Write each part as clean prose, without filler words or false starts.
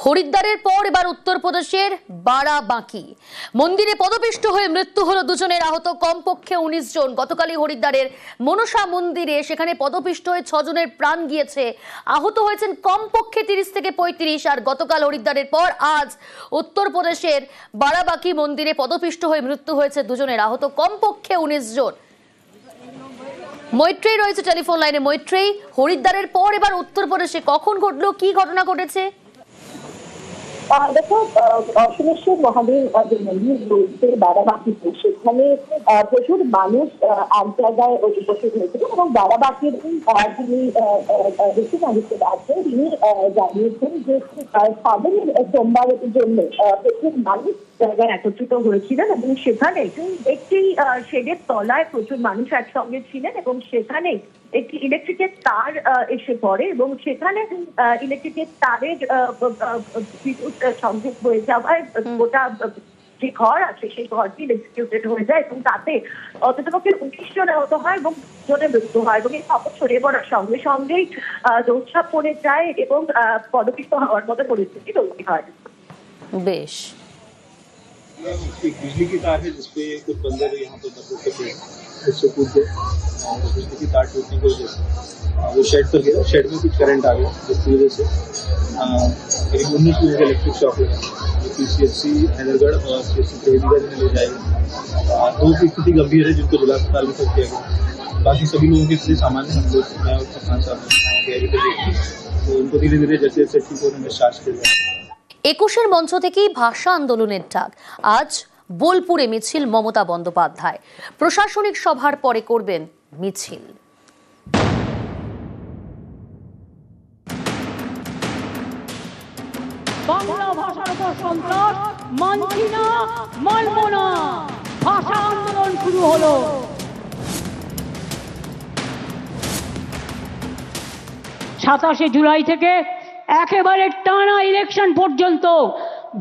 হরিদ্বারের পর এবার উত্তরপ্রদেশের বারাবাঁকি মন্দিরে পদপিষ্ট হয়ে মৃত্যু হলো দুজনের, আহত কমপক্ষে 19 জন। গতকালই হরিদ্বারের মনসা মন্দিরে সেখানে পদপিষ্ট হয়ে 6 জনের প্রাণ গিয়েছে, আহত হয়েছেন কমপক্ষে 30 থেকে 35। আর গতকাল হরিদ্বারের পর আজ উত্তরপ্রদেশের বারাবাঁকি মন্দিরে পদপিষ্ট হয়ে মৃত্যু হয়েছে দুজনের, আহত কমপক্ষে 19 জন। মৈত্রেয়ী রয়েছে টেলিফোন লাইনে। মৈত্রেয়ী, হরিদ্বারের পর এবার উত্তরপ্রদেশে কখন ঘটলো, কি ঘটনা ঘটেছে? দেখো, অশনেশ্বর মহাদেব যে মন্দির রয়েছে বারাবাঁকিতে, সেখানে প্রচুর মানুষ এক জায়গায় উপস্থিত হয়েছিল এবং বারাবাঁকির যিনি ডিস্ট্রিক্ট ম্যাজিস্ট্রেট আছেন তিনি জানিয়েছেন যে সাধনের সোমবারের জন্য প্রচুর মানুষ জায়গায় একত্রিত হয়েছিলেন এবং সেখানে একটি শেডের তলায় প্রচুর মানুষ একসঙ্গে ছিলেন এবং সেখানে একটি ইলেকট্রিকের তার এসে পড়ে এবং সেখানে ইলেকট্রিকের তারের বিদ্যুৎ সংযোগ হয়ে যাওয়ায় গোটা যে ঘর আছে সেই ঘরটি ইলেকট্রিকিউটেড হয়ে যায় এবং তাতে অন্ততপক্ষে 19 জন আহত হয় এবং জনের মৃত্যু হয় এবং এই খবর ছড়িয়ে পড়ার সঙ্গে সঙ্গেই দৌড়ঝাঁপ পড়ে যায় এবং পদপিষ্ট হওয়ার মতো পরিস্থিতি তৈরি হয়। বেশ। एक बिजली की तार है जिसपे कुछ बंदे यहाँ पे उससे कूद गए और बिजली की तार टूटने की वजह से वो शेड पर गिरा, शेड में कुछ करंट आ गया जिसकी वजह से करीब 19 लोगों को इलेक्ट्रिक शॉक लगा जो PCHC हैदरगढ़ और CHC देवीगंज में ले जाएगा। 2 की स्थिति गंभीर है जिनको जिला अस्पताल में शिफ्ट किया गया, बाकी सभी लोगों की स्थिति सामान्य। हम लोग मैं और कप्तान साहब तो उनको धीरे धीरे जैसे जैसे ठीक होने में डिस्चार्ज किया जाए। 21-এর মঞ্চ থেকেই ভাষা আন্দোলনের ডাক। আজ বোলপুরে মিছিল মমতা বন্দ্যোপাধ্যায়, প্রশাসনিক সভার পরে করবেন মিছিল। বাংলা ভাষার উপর সন্ত্রাস মানছি না, মানব না, ভাষা আন্দোলন শুরু হলো। সাতাশে জুলাই থেকে একেবারে টানা ইলেকশন পর্যন্ত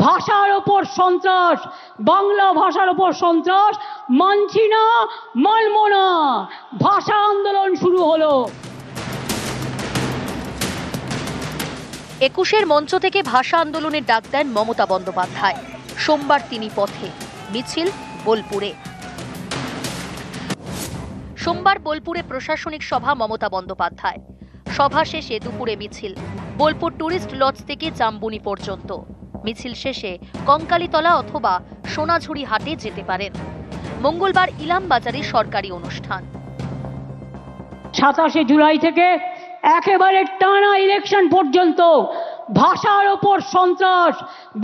ভাষার ওপর সন্ত্রাস, বাংলা ভাষার ওপর সন্ত্রাস মানছি না, মানব না, ভাষা আন্দোলন শুরু হলো। 21-এর মঞ্চ থেকে ভাষা আন্দোলনের ডাক দেন মমতা বন্দ্যোপাধ্যায়। সোমবার তিনি পথে, মিছিল বোলপুরে। সোমবার বোলপুরে প্রশাসনিক সভা মমতা বন্দ্যোপাধ্যায়। সভা শেষে দুপুরে মিছিল বোলপুর টুরিস্ট লজ থেকে জাম্বুনি পর্যন্ত। মিছিল শেষে কঙ্কালীতলা অথবা সোনাঝুরি হাটে যেতে পারেন। মঙ্গলবার ইলাম বাজারে সরকারি অনুষ্ঠান। 27শে জুলাই থেকে একেবারে টানা ইলেকশন পর্যন্ত ভাষার ওপর সন্ত্রাস,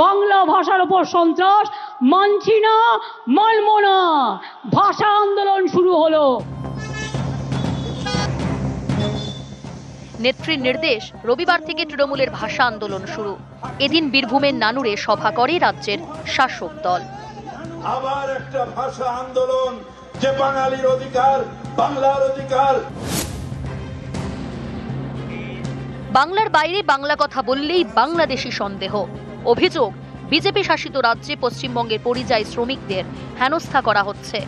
বাংলা ভাষার ওপর সন্ত্রাস মানছি না, মানব না, ভাষা আন্দোলন শুরু হলো। নেত্রীর নির্দেশ, রবিবার থেকে তৃণমূলের ভাষা আন্দোলন শুরু। এদিন বীরভূমের নানুরে সভা করে রাজ্যের শাসক দল। আবার একটা ভাষা আন্দোলন, যে বাঙালির অধিকার, বাংলার অধিকার। বাংলার বাইরে বাংলা কথা বললেই বাংলাদেশি সন্দেহ। অভিযোগ, বিজেপি শাসিত রাজ্যে পশ্চিমবঙ্গের পরিযায়ী শ্রমিকদের হেনস্থা করা হচ্ছে,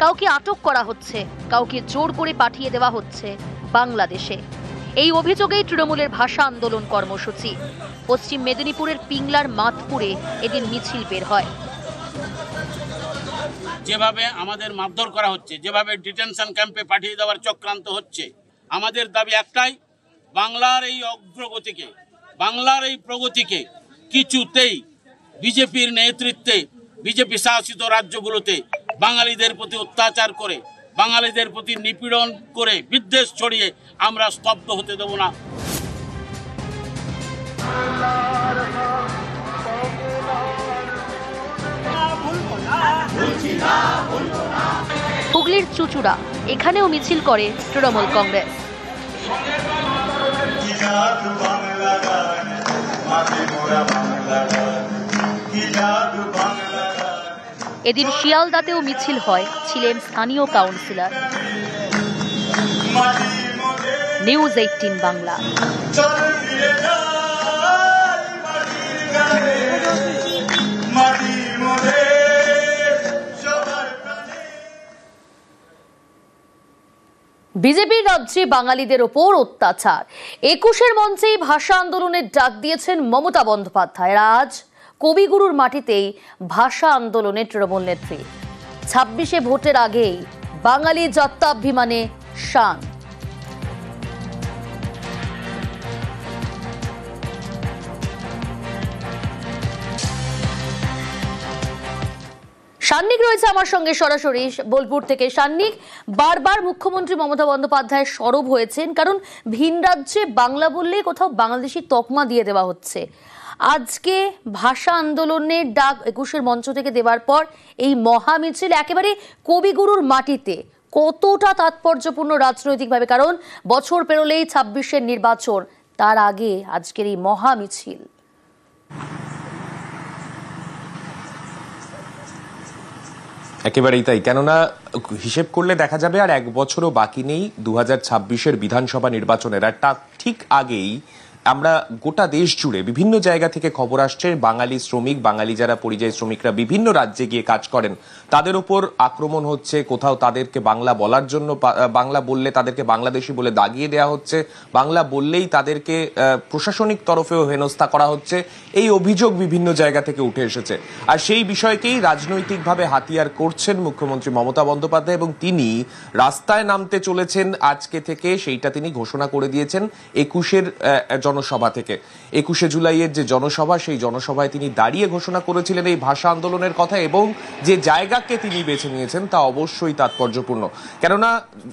কাউকে আটক করা হচ্ছে, কাউকে জোর করে পাঠিয়ে দেওয়া হচ্ছে বাংলাদেশে। এই অভিযোগেই তৃণমূলের ভাষা আন্দোলন কর্মসূচি। পশ্চিম মেদিনীপুরের পিংলার মাতপুরে এদিন মিছিল বের হয়। যেভাবে আমাদের মারধর করা হচ্ছে, যেভাবে ডিটেনশন ক্যাম্পে পাঠিয়ে দেওয়ার চক্রান্ত হচ্ছে, আমাদের দাবি একটাই, বাংলার এই অগ্রগতিকে, বাংলার এই প্রগতিকে কিছুতেই বিজেপির নেতৃত্বে বিজেপি শাসিত রাজ্যগুলোতে বাঙালিদের প্রতি অত্যাচার করে, বাঙালিদের প্রতি নিপীড়ন করে, বিদ্বেষ ছড়িয়ে আমরা স্তব্ধ হতে দেব না। হুগলির চুচুড়া, এখানেও মিছিল করে তৃণমূল কংগ্রেস। এদিন শিয়ালদাতেও মিছিল হয়, ছিলেন স্থানীয় কাউন্সিলর। নিউজ 18 বাংলা। বিজেপির রাজ্যে বাঙালিদের ওপর অত্যাচার। ২১-এর মঞ্চেই ভাষা আন্দোলনের ডাক দিয়েছেন মমতা বন্দ্যোপাধ্যায়। আজ কবিগুরুর মাটিতেই ভাষা আন্দোলনে তৃণমূল নেত্রী। ২৬-এ ভোটের আগেই বাঙালি জাত্যাভিমানে শান। সান্নিক রয়েছে আমার সঙ্গে সরাসরি বোলপুর থেকে। সান্নিক, বারবার মুখ্যমন্ত্রী মমতা বন্দ্যোপাধ্যায় সরব হয়েছেন, কারণ ভিন রাজ্যে বাংলা বললেই কোথাও বাংলাদেশি তকমা দিয়ে দেওয়া হচ্ছে। আজকে ভাষা আন্দোলনের ডাক ২১-এর মঞ্চ থেকে দেওয়ার পর এই মহা মিছিল একেবারে কবিগুরুর মাটিতে কতটা তাৎপর্যপূর্ণ রাজনৈতিকভাবে, কারণ বছর পেরোলেই ২৬-এর নির্বাচন, তার আগে আজকের এই মহা মিছিল। একেবারেই তাই, কেননা হিসেব করলে দেখা যাবে আর এক বছরও বাকি নেই 2026-এর বিধানসভা নির্বাচনের। আর ঠিক আগেই আমরা গোটা দেশ জুড়ে বিভিন্ন জায়গা থেকে খবর আসছে বাঙালি শ্রমিক, বাঙালি যারা পরিযায়ী শ্রমিকরা বিভিন্ন রাজ্যে গিয়ে কাজ করেন, তাদের উপর আক্রমণ হচ্ছে। কোথাও তাদেরকে বাংলা বলার জন্য, বাংলা বললে তাদেরকে বাংলাদেশি বলে দাগিয়ে দেওয়া হচ্ছে, বাংলা বললেই তাদেরকে প্রশাসনিক তরফেও হেনস্থা করা হচ্ছে। এই অভিযোগ বিভিন্ন জায়গা থেকে উঠে এসেছে। আর সেই বিষয়কেই রাজনৈতিকভাবে হাতিয়ার করছেন মুখ্যমন্ত্রী মমতা বন্দ্যোপাধ্যায়, এবং তিনি রাস্তায় নামতে চলেছেন আজকে থেকে, সেইটা তিনি ঘোষণা করে দিয়েছেন ২১-এর জনসভা থেকে। ২১শে জুলাইয়ের যে জনসভা, সেই জনসভায় তিনি দাঁড়িয়ে ঘোষণা করেছিলেন এই ভাষা আন্দোলনের কথা, এবং যে জায়গাকে তিনি বেছে নিয়েছেন তা অবশ্যই তাৎপর্যপূর্ণ। কেননা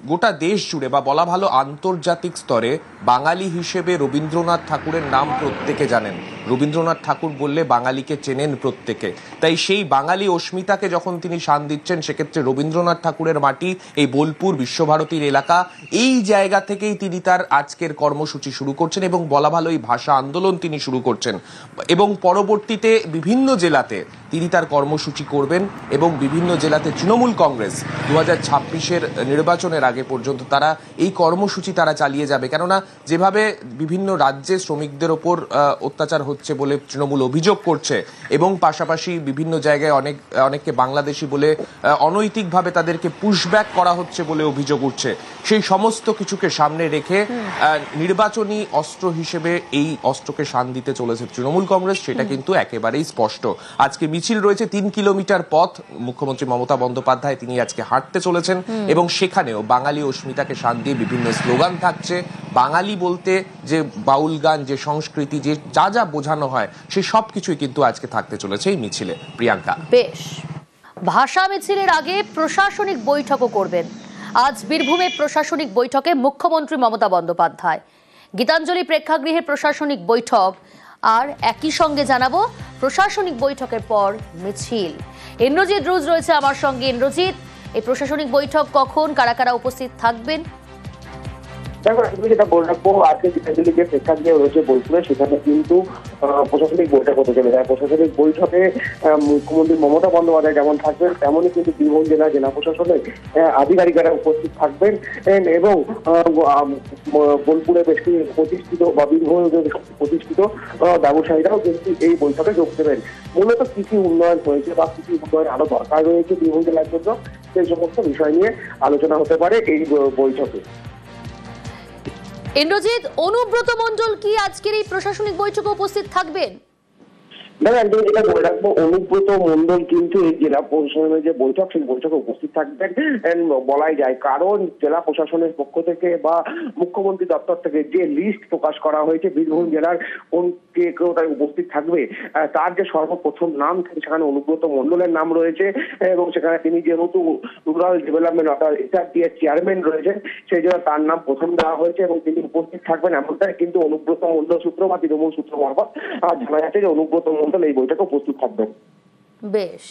গোটা দেশ জুড়ে, বা বলা ভালো আন্তর্জাতিক স্তরে, বাঙালি হিসেবে রবীন্দ্রনাথ ঠাকুরের নাম প্রত্যেকে জানেন। রবীন্দ্রনাথ ঠাকুর বললে বাঙালিকে চেনেন প্রত্যেকে। তাই সেই বাঙালি অস্মিতাকে যখন তিনি শান দিচ্ছেন, সেক্ষেত্রে রবীন্দ্রনাথ ঠাকুরের মাটি, এই বোলপুর বিশ্বভারতীর এলাকা, এই জায়গা থেকেই তিনি তার আজকের কর্মসূচি শুরু করছেন, এবং বলা ভালো এই ভাষা আন্দোলন তিনি শুরু করছেন। এবং পরবর্তীতে বিভিন্ন জেলাতে তিনি তার কর্মসূচি করবেন, এবং বিভিন্ন জেলাতে তৃণমূল কংগ্রেস 2026-এর নির্বাচনের আগে পর্যন্ত তারা এই কর্মসূচি তারা চালিয়ে যাবে। কেননা যেভাবে বিভিন্ন রাজ্যে শ্রমিকদের ওপর অত্যাচার হচ্ছে বলে তৃণমূল অভিযোগ করছে, এবং পাশাপাশি বিভিন্ন জায়গায় অনেককে বাংলাদেশি বলে অনৈতিকভাবে তাদেরকে পুশব্যাক করা হচ্ছে বলে অভিযোগ উঠছে, সেই সমস্ত কিছুকে সামনে রেখে নির্বাচনী অস্ত্র হিসেবে এই অস্ত্রকে শান দিতে চলেছে তৃণমূল কংগ্রেস, সেটা কিন্তু একেবারেই স্পষ্ট। আজকে মিছিল রয়েছে 3 কিলোমিটার পথ, মুখ্যমন্ত্রী মমতা বন্দ্যোপাধ্যায় তিনি আজকে হাঁটতে চলেছেন, এবং সেখানেও বাঙালি অস্মিতাকে শান দিয়ে বিভিন্ন স্লোগান থাকছে। বাঙালি বলতে যে বাউল গান, যে সংস্কৃতি, যে যা যা বোঝানো হয়, সেই সব কিছুই কিন্তু আজকে থাকতে চলেছে এই মিছিলে। প্রিয়াঙ্কা, বেশ, ভাষা মিছিলের আগে প্রশাসনিক বৈঠকও করবেন। আজ বীরভূমে প্রশাসনিক বৈঠকে মুখ্যমন্ত্রী মমতা বন্দ্যোপাধ্যায়। গীতাঞ্জলি প্রেক্ষাগৃহে প্রশাসনিক বৈঠক, আর একই সঙ্গে জানাবো প্রশাসনিক বৈঠকের পর মিছিল। ইন্দ্রজিৎ রুজ রয়েছে আমার সঙ্গে। ইন্দ্রজিৎ, এই প্রশাসনিক বৈঠক কখন, কারা কারা উপস্থিত থাকবেন? দেখো, যেটা বলে রাখবো, আজকে গীতাঞ্জলি যে প্রেক্ষাগৃহ রয়েছে বোলপুরে, সেখানে কিন্তু প্রশাসনিক বৈঠক হতে চলেছে। প্রশাসনিক বৈঠকে মুখ্যমন্ত্রী মমতা বন্দ্যোপাধ্যায় যেমন থাকবেন, তেমনই কিন্তু বীরভূম জেলা প্রশাসনের আধিকারিকেরা উপস্থিত থাকবেন, এবং বোলপুরে বেশ প্রতিষ্ঠিত বা বীরভূমে প্রতিষ্ঠিত ব্যবসায়ীরাও কিন্তু এই বৈঠকে যোগ দেবেন। মূলত কি কি উন্নয়ন হয়েছে বা কি কি উন্নয়ন আরো দরকার রয়েছে বীরভূম জেলার জন্য, সেই সমস্ত বিষয় নিয়ে আলোচনা হতে পারে এই বৈঠকে। ইন্দ্রজিৎ, অনুব্রত মণ্ডল কি আজকের এই প্রশাসনিক বৈঠকে উপস্থিত থাকবেন? দেখো, একদম যেটা বলে রাখবো, অনুব্রত মণ্ডল কিন্তু এই জেলা প্রশাসনের যে বৈঠক, সেই বৈঠকে উপস্থিত থাকবেন বলাই যায়। কারণ জেলা প্রশাসনের পক্ষ থেকে বা মুখ্যমন্ত্রী দপ্তর থেকে যে লিস্ট প্রকাশ করা হয়েছে বীরভূম জেলার কোন কে কোথায় উপস্থিত থাকবে, তার যে সর্বপ্রথম নাম, সেখানে অনুব্রত মণ্ডলের নাম রয়েছে, এবং সেখানে তিনি যেহেতু রুরাল ডেভেলপমেন্ট অর্থাৎ এসআরডিএর চেয়ারম্যান রয়েছেন, সেই জন্য তার নাম প্রথম দেওয়া হয়েছে, এবং তিনি উপস্থিত থাকবেন এমনটাই কিন্তু অনুব্রত মণ্ডল সূত্র বা তৃণমূল সূত্র মারফত জানা যাচ্ছে যে অনুব্রত মণ্ডল এই বৈঠকে উপস্থিত থাকবেন। বেশ।